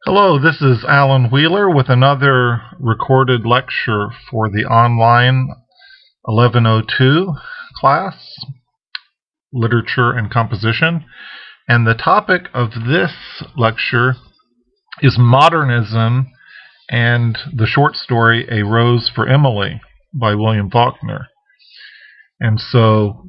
Hello, this is Alan Wheeler with another recorded lecture for the online 1102 class, Literature and Composition. And the topic of this lecture is Modernism and the short story A Rose for Emily by William Faulkner. And so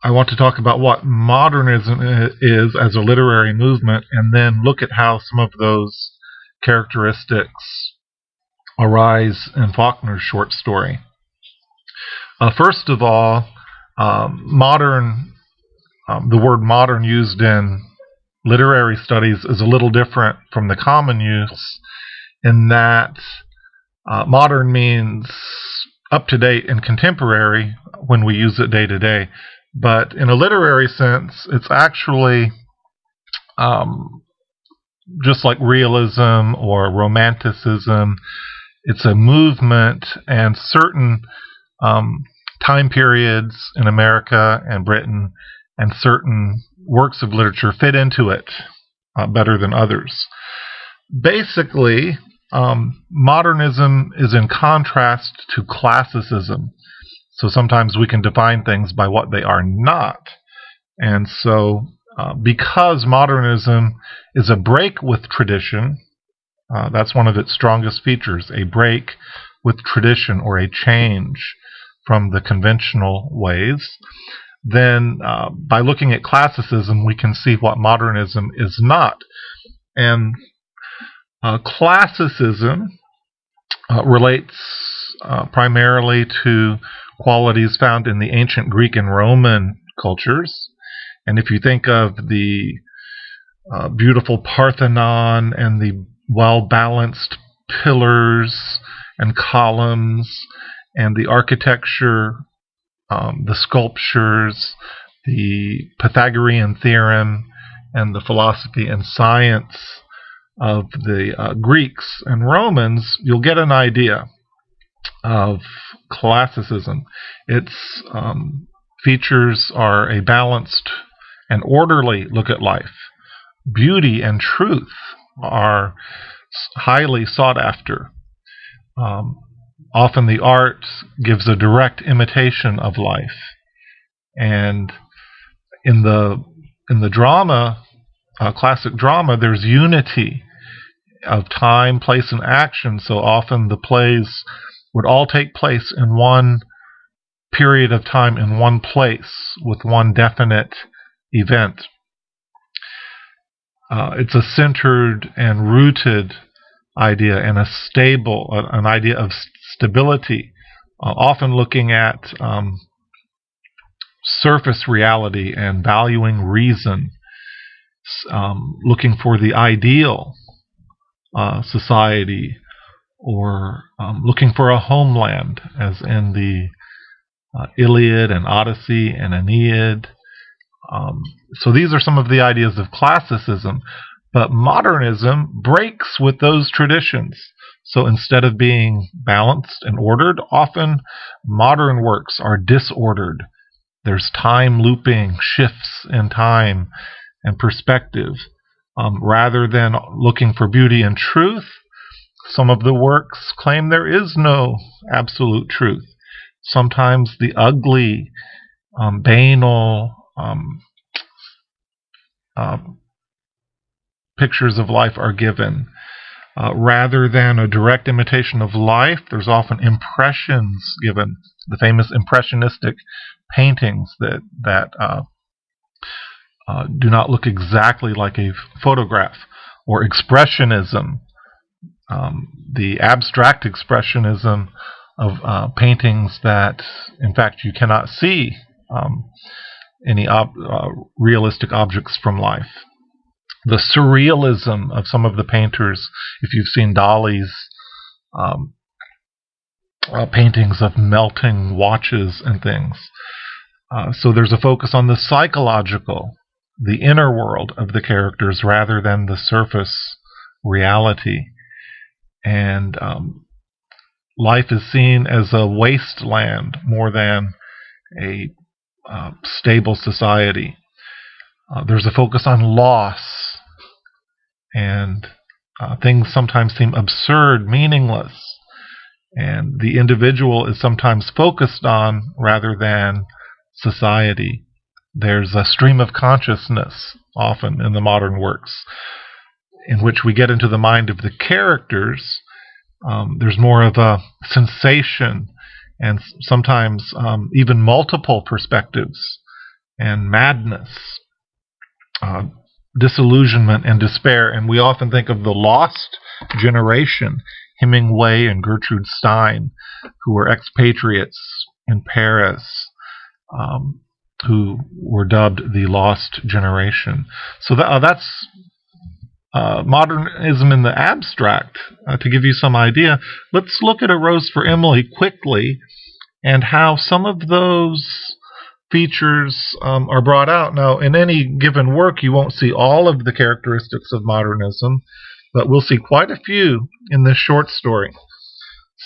I want to talk about what modernism is as a literary movement, and then look at how some of those characteristics arise in Faulkner's short story. First of all, the word modern used in literary studies is a little different from the common use in that modern means up to date and contemporary when we use it day to day. But in a literary sense, it's actually just like realism or romanticism. It's a movement, and certain time periods in America and Britain and certain works of literature fit into it better than others. Basically, modernism is in contrast to classicism. So sometimes we can define things by what they are not. And so because modernism is a break with tradition, that's one of its strongest features, a break with tradition or a change from the conventional ways, then by looking at classicism, we can see what modernism is not. And classicism relates primarily to qualities found in the ancient Greek and Roman cultures. And if you think of the beautiful Parthenon and the well-balanced pillars and columns and the architecture, the sculptures, the Pythagorean theorem, and the philosophy and science of the Greeks and Romans, you'll get an idea of classicism. Its features are a balanced and orderly look at life. Beauty and truth are highly sought after. Often the art gives a direct imitation of life. And in the drama, classic drama, there's unity of time, place, and action. So often the plays would all take place in one period of time in one place with one definite event. It's a centered and rooted idea and an idea of stability, often looking at surface reality and valuing reason, looking for the ideal society, or looking for a homeland, as in the Iliad and Odyssey and Aeneid. So these are some of the ideas of classicism, but modernism breaks with those traditions. So instead of being balanced and ordered, often modern works are disordered. There's time looping, shifts in time and perspective. Rather than looking for beauty and truth, some of the works claim there is no absolute truth. Sometimes the ugly, banal pictures of life are given. Rather than a direct imitation of life, there's often impressions given, the famous impressionistic paintings that do not look exactly like a photograph, or expressionism, the abstract expressionism of paintings that, in fact, you cannot see any realistic objects from life. The surrealism of some of the painters, if you've seen Dali's paintings of melting watches and things. So there's a focus on the psychological, the inner world of the characters rather than the surface reality. And life is seen as a wasteland more than a stable society. There's a focus on loss and things sometimes seem absurd, meaningless, and the individual is sometimes focused on rather than society. There's a stream of consciousness often in the modern works in which we get into the mind of the characters. There's more of a sensation and sometimes even multiple perspectives and madness, disillusionment and despair. And we often think of the lost generation, Hemingway and Gertrude Stein, who were expatriates in Paris, who were dubbed the lost generation. So that's modernism in the abstract. To give you some idea, let's look at A Rose for Emily quickly and how some of those features are brought out. Now, in any given work, you won't see all of the characteristics of modernism, but we'll see quite a few in this short story.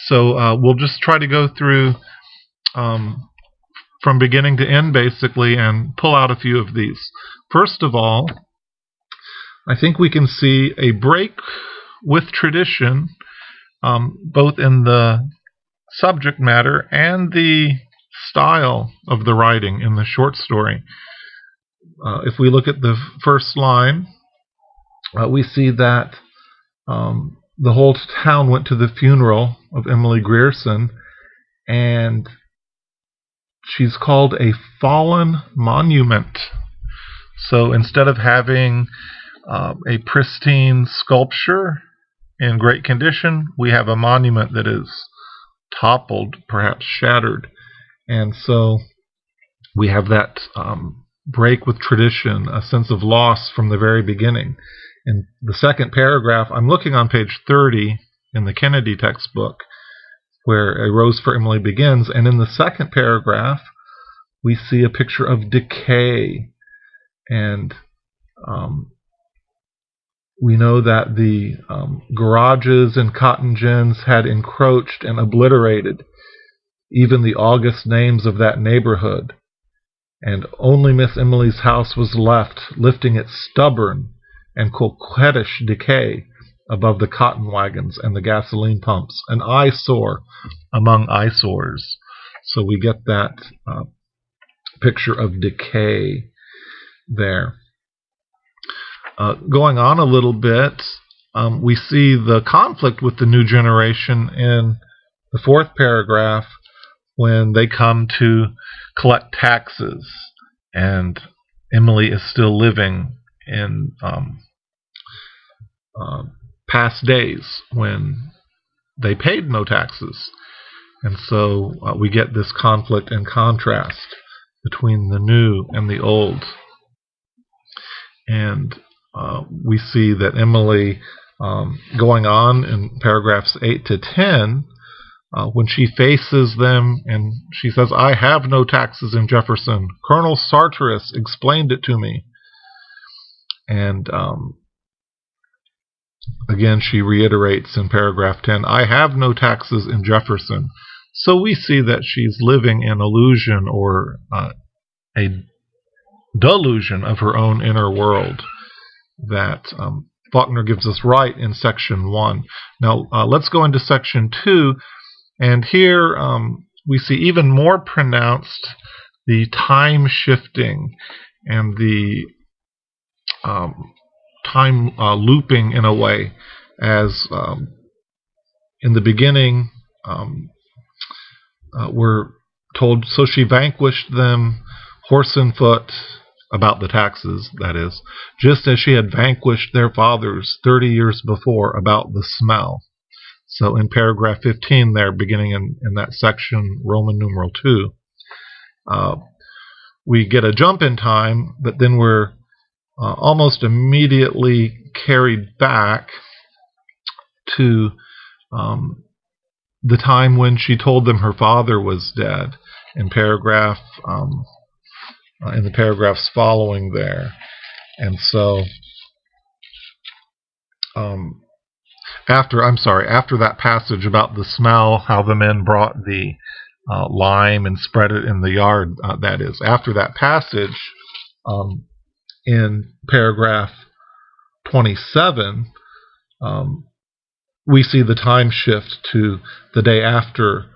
So we'll just try to go through from beginning to end, basically, and pull out a few of these. First of all, I think we can see a break with tradition, both in the subject matter and the style of the writing in the short story. If we look at the first line, we see that the whole town went to the funeral of Emily Grierson, and she's called a fallen monument. So instead of having a pristine sculpture in great condition, we have a monument that is toppled, perhaps shattered. And so we have that break with tradition, a sense of loss from the very beginning. In the second paragraph, I'm looking on page 30 in the Kennedy textbook, where A Rose for Emily begins, and in the second paragraph, we see a picture of decay, and we know that the garages and cotton gins had encroached and obliterated even the august names of that neighborhood, and only Miss Emily's house was left, lifting its stubborn and coquettish decay above the cotton wagons and the gasoline pumps, an eyesore among eyesores. So we get that picture of decay there. Going on a little bit, we see the conflict with the new generation in the fourth paragraph when they come to collect taxes, and Emily is still living in past days when they paid no taxes. And so we get this conflict and contrast between the new and the old. And we see that Emily, going on in paragraphs 8 to 10, when she faces them and she says, "I have no taxes in Jefferson. Colonel Sartoris explained it to me." And again, she reiterates in paragraph 10, "I have no taxes in Jefferson." So we see that she's living in illusion, or a delusion of her own inner world, that Faulkner gives us right in section 1. Now let's go into section 2, and here we see even more pronounced the time shifting and the time looping in a way, as in the beginning we're told, "So she vanquished them horse and foot," about the taxes, that is, "just as she had vanquished their fathers 30 years before about the smell." So in paragraph 15 there, beginning in that section, Roman numeral 2, we get a jump in time, but then we're almost immediately carried back to the time when she told them her father was dead, in paragraph in the paragraphs following there. And so after that passage about the smell, how the men brought the lime and spread it in the yard, that is, after that passage, in paragraph 27, we see the time shift to the day after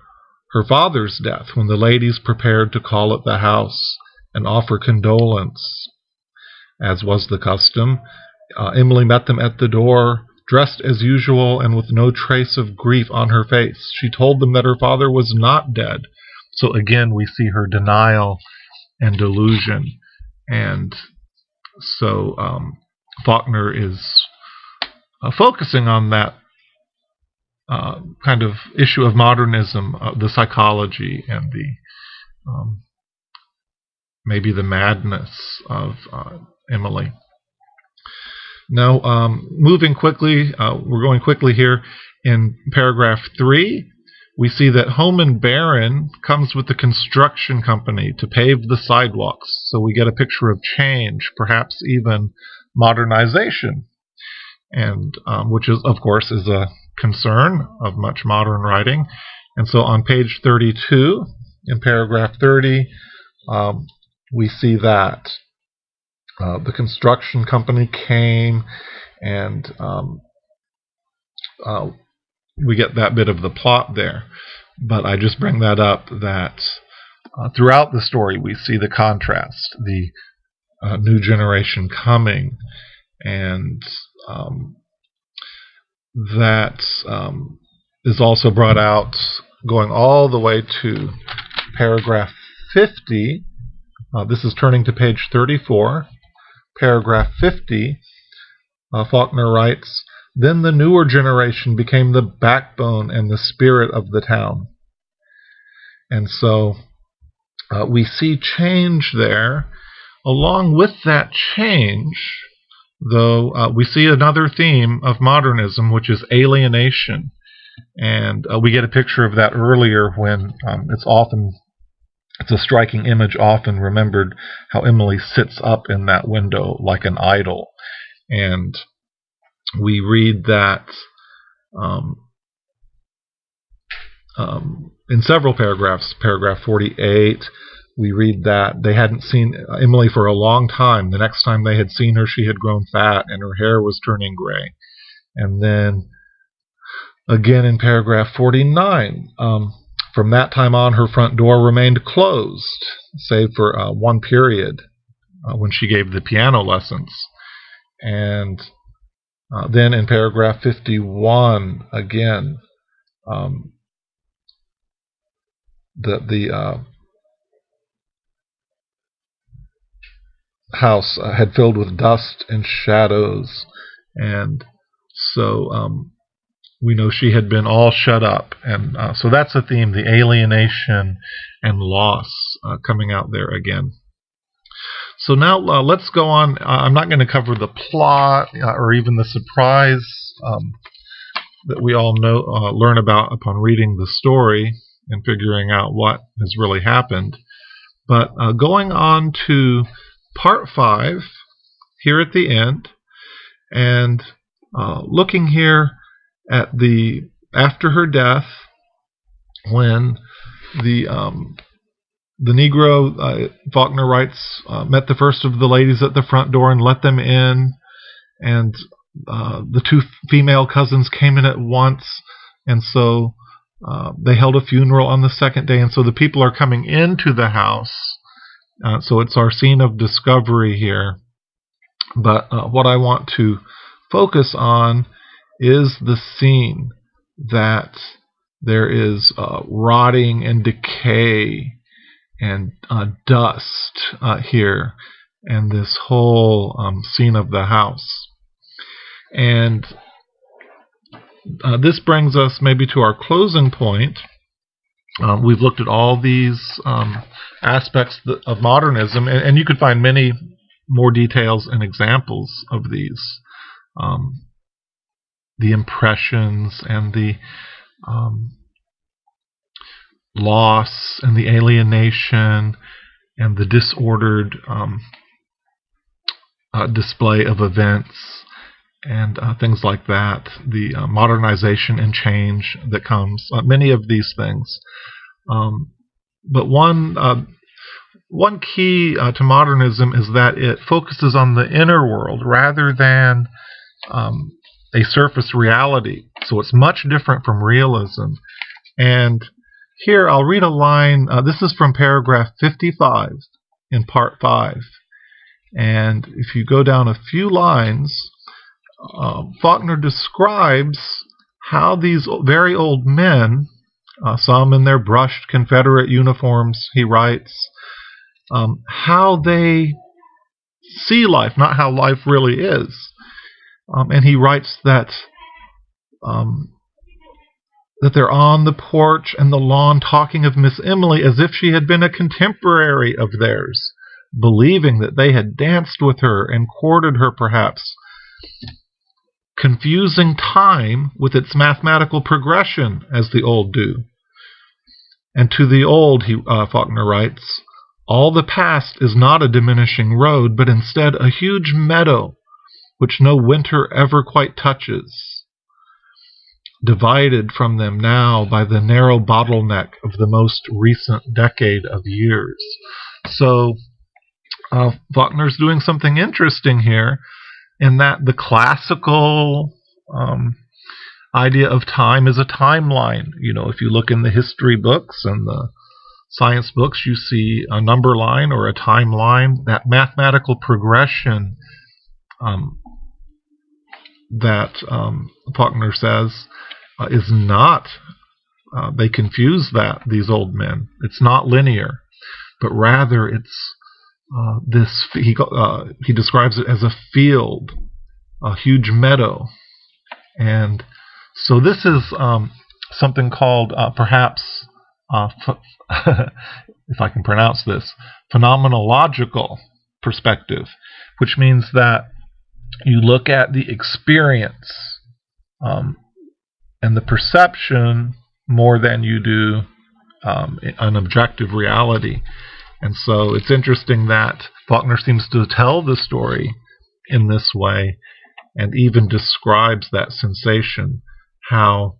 her father's death, when the ladies prepared to call at the house and offer condolence. As was the custom, Emily met them at the door, dressed as usual and with no trace of grief on her face. She told them that her father was not dead. So again, we see her denial and delusion. And so Faulkner is focusing on that kind of issue of modernism, the psychology and the maybe the madness of Emily. Now, moving quickly, we're going quickly here. In paragraph 3, we see that Homan Baron comes with the construction company to pave the sidewalks. So we get a picture of change, perhaps even modernization, and which is, of course, is a concern of much modern writing. And so on page 32, in paragraph 30, we see that the construction company came, and we get that bit of the plot there. But I just bring that up that throughout the story we see the contrast, the new generation coming, and that is also brought out going all the way to paragraph 50. This is turning to page 34. Paragraph 50, Faulkner writes, "Then the newer generation became the backbone and the spirit of the town." And so we see change there. Along with that change, though, we see another theme of modernism, which is alienation. And we get a picture of that earlier when it's a striking image, often remembered, how Emily sits up in that window like an idol. And we read that in several paragraphs. Paragraph 48, we read that they hadn't seen Emily for a long time. The next time they had seen her, she had grown fat and her hair was turning gray. And then again in paragraph 49, from that time on, her front door remained closed, save for one period when she gave the piano lessons. And then in paragraph 51, again, the house had filled with dust and shadows, and so we know she had been all shut up. And so that's a theme, the alienation and loss coming out there again. So now let's go on. I'm not going to cover the plot or even the surprise that we all learn about upon reading the story and figuring out what has really happened. But going on to part 5 here at the end, and looking here at after her death, when the Negro, Faulkner writes, met the first of the ladies at the front door and let them in, and the two female cousins came in at once, and so they held a funeral on the second day, and so the people are coming into the house. So it's our scene of discovery here. But what I want to focus on is the scene that there is rotting and decay and dust here, and this whole scene of the house. And this brings us maybe to our closing point. We've looked at all these aspects of modernism, and you could find many more details and examples of these. The impressions and the loss and the alienation and the disordered display of events and things like that, the modernization and change that comes, many of these things. But one key to modernism is that it focuses on the inner world rather than a surface reality. So it's much different from realism. And here I'll read a line. This is from paragraph 55 in part 5. And if you go down a few lines, Faulkner describes how these very old men, some in their brushed Confederate uniforms, he writes, how they see life, not how life really is. And he writes that that they're on the porch and the lawn talking of Miss Emily as if she had been a contemporary of theirs, believing that they had danced with her and courted her perhaps, confusing time with its mathematical progression as the old do. And to the old, Faulkner writes, all the past is not a diminishing road, but instead a huge meadow which no winter ever quite touches, divided from them now by the narrow bottleneck of the most recent decade of years. So Faulkner's doing something interesting here, in that the classical idea of time is a timeline. If you look in the history books and the science books, you see a number line or a timeline. That mathematical progression that Faulkner says is not, they confuse that, these old men. It's not linear, but rather it's this, he describes it as a field, a huge meadow. And so this is something called perhaps, if I can pronounce this, phenomenological perspective, which means that you look at the experience and the perception more than you do an objective reality. And so it's interesting that Faulkner seems to tell the story in this way, and even describes that sensation, how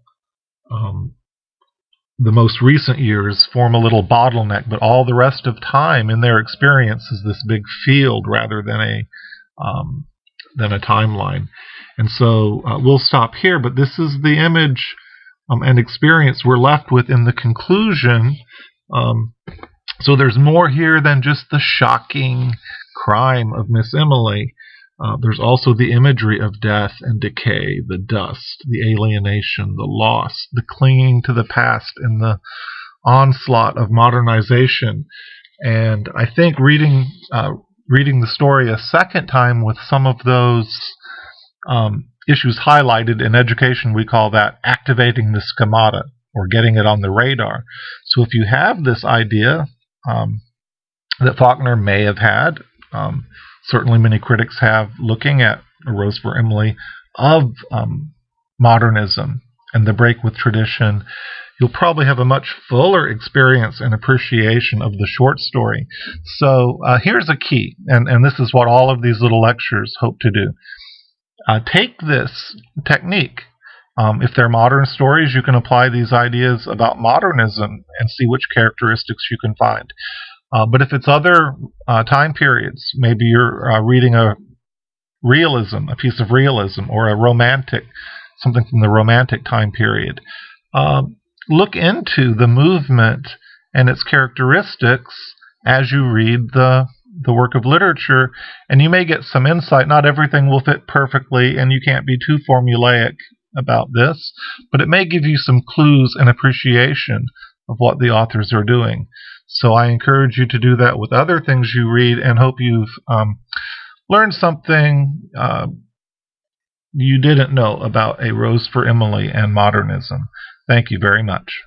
the most recent years form a little bottleneck, but all the rest of time in their experience is this big field rather than a timeline. And so we'll stop here, but this is the image and experience we're left with in the conclusion. So there's more here than just the shocking crime of Miss Emily. There's also the imagery of death and decay, the dust, the alienation, the loss, the clinging to the past, and the onslaught of modernization. And I think reading the story a second time with some of those issues highlighted, in education we call that activating the schemata, or getting it on the radar. So if you have this idea that Faulkner may have had, certainly many critics have, looking at A Rose for Emily, of modernism and the break with tradition, you'll probably have a much fuller experience and appreciation of the short story. So here's a key, and this is what all of these little lectures hope to do. Take this technique. If they're modern stories, you can apply these ideas about modernism and see which characteristics you can find. But if it's other time periods, maybe you're reading a piece of realism, or a romantic, something from the romantic time period, look into the movement and its characteristics as you read the work of literature, and you may get some insight. Not everything will fit perfectly, and you can't be too formulaic about this, but it may give you some clues and appreciation of what the authors are doing. So I encourage you to do that with other things you read, and hope you've learned something you didn't know about A Rose for Emily and modernism. Thank you very much.